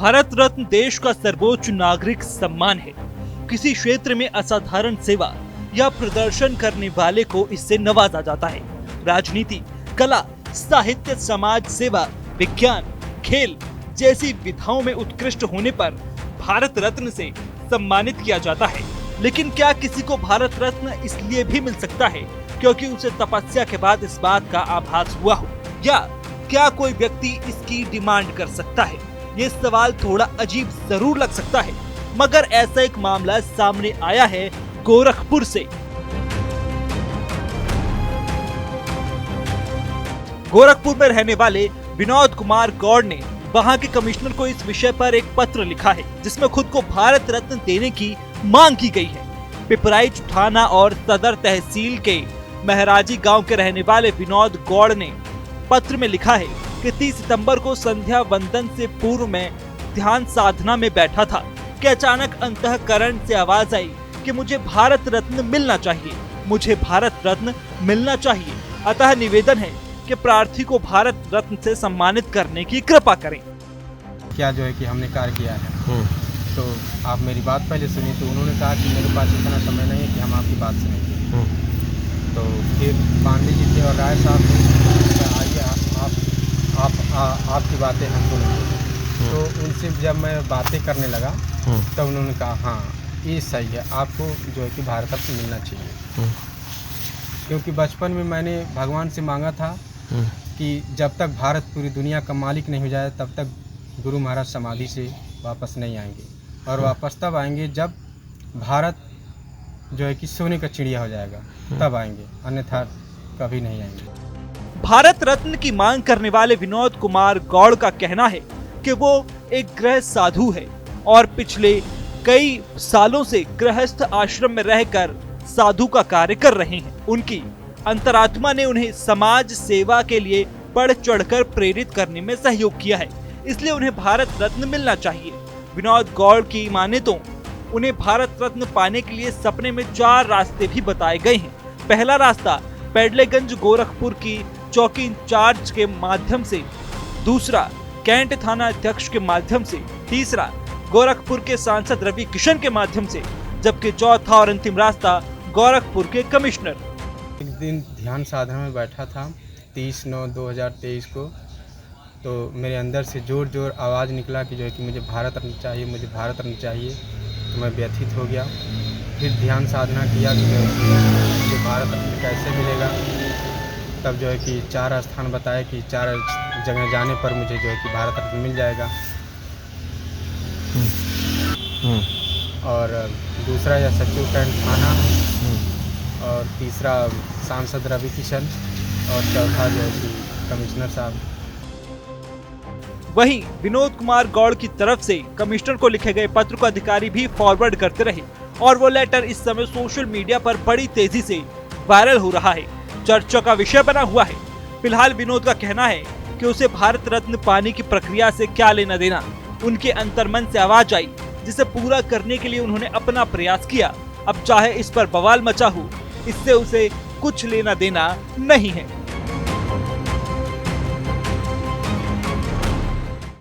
भारत रत्न देश का सर्वोच्च नागरिक सम्मान है। किसी क्षेत्र में असाधारण सेवा या प्रदर्शन करने वाले को इससे नवाजा जाता है। राजनीति, कला, साहित्य, समाज सेवा, विज्ञान, खेल जैसी विधाओं में उत्कृष्ट होने पर भारत रत्न से सम्मानित किया जाता है। लेकिन क्या किसी को भारत रत्न इसलिए भी मिल सकता है क्योंकि उसे तपस्या के बाद इस बात का आभास हुआ हो, या क्या कोई व्यक्ति इसकी डिमांड कर सकता है? ये सवाल थोड़ा अजीब जरूर लग सकता है, मगर ऐसा एक मामला सामने आया है गोरखपुर से। गोरखपुर में रहने वाले विनोद कुमार गौड़ ने वहां के कमिश्नर को इस विषय पर एक पत्र लिखा है, जिसमें खुद को भारत रत्न देने की मांग की गई है। पिपराइच थाना और सदर तहसील के महराजी गांव के रहने वाले विनोद गौड़ ने पत्र में लिखा है कि 30 सितंबर को संध्या वंदन से पूर्व में ध्यान साधना में बैठा था कि अचानक अंतःकरण से आवाज आई कि मुझे भारत रत्न मिलना चाहिए, मुझे भारत रत्न मिलना चाहिए। अतः निवेदन है कि प्रार्थी को भारत रत्न से सम्मानित करने की कृपा करें। क्या जो है कि हमने कार्य किया है, तो आप मेरी बात पहले सुनी। तो उन्होंने कहा कि मेरे पास इतना समय नहीं है कि हम आपकी बात सुनेंगे। तो फिर पांडे जी थे और राय साहब ने आइए आपकी बातें हम सुनेंगे। तो उनसे जब मैं बातें करने लगा तब उन्होंने कहा हाँ ये सही है, आपको जो है कि भारत रत्न मिलना चाहिए। क्योंकि बचपन में मैंने भगवान से मांगा था कि जब तक भारत पूरी दुनिया का मालिक नहीं हो जाए तब तक गुरु महाराज समाधि से वापस नहीं आएंगे, और वापस तब आएंगे जब भारत जो है कि सोने का चिड़िया हो जाएगा, तब आएंगे, अन्यथा कभी नहीं आएंगे। भारत रत्न की मांग करने वाले विनोद कुमार गौड़ का कहना है कि वो एक गृह साधु है और पिछले कई सालों से गृहस्थ आश्रम में रहकर साधु का कार्य कर रहे हैं। उनकी अंतरात्मा ने उन्हें समाज सेवा के लिए बढ़ चढ़कर प्रेरित करने में सहयोग किया है, इसलिए उन्हें भारत रत्न मिलना चाहिए। विनोद गौड़ की माने तो उन्हें भारत रत्न पाने के लिए सपने में 4 रास्ते भी बताए गए हैं। पहला रास्ता पेडलेगंज गोरखपुर की चौकी इंचार्ज के माध्यम से, दूसरा कैंट थाना अध्यक्ष के माध्यम से, तीसरा गोरखपुर के सांसद रवि किशन के माध्यम से, जबकि चौथा और अंतिम रास्ता गोरखपुर के कमिश्नर। एक दिन ध्यान साधना में बैठा था 30/9/2023 को, तो मेरे अंदर से जोर आवाज़ निकला कि जो है कि मुझे भारत रत्न चाहिए, मुझे भारत रत्न चाहिए। तो मैं व्यथित हो गया। फिर ध्यान साधना किया कि मुझे भारत रत्न कैसे मिलेगा। तब जो है कि 4 स्थान बताए कि 4 जगह जाने पर मुझे जो है कि भारत रत्न मिल जाएगा। और दूसरा या सचिव कैंट थाना, और तीसरा सांसद रवि किशन, और चौथा जो है कि कमिश्नर साहब। वहीं विनोद कुमार गौड़ की तरफ से कमिश्नर को लिखे गए पत्र को अधिकारी भी फॉरवर्ड करते रहे, और वो लेटर इस समय सोशल मीडिया पर बड़ी तेजी से वायरल हो रहा है, चर्चा का विषय बना हुआ है। फिलहाल विनोद का कहना है कि उसे भारत रत्न पाने की प्रक्रिया से क्या लेना देना। उनके अंतर्मन से आवाज आई, जिसे पूरा करने के लिए उन्होंने अपना प्रयास किया। अब चाहे इस पर बवाल मचा हो, इससे उसे कुछ लेना देना नहीं है।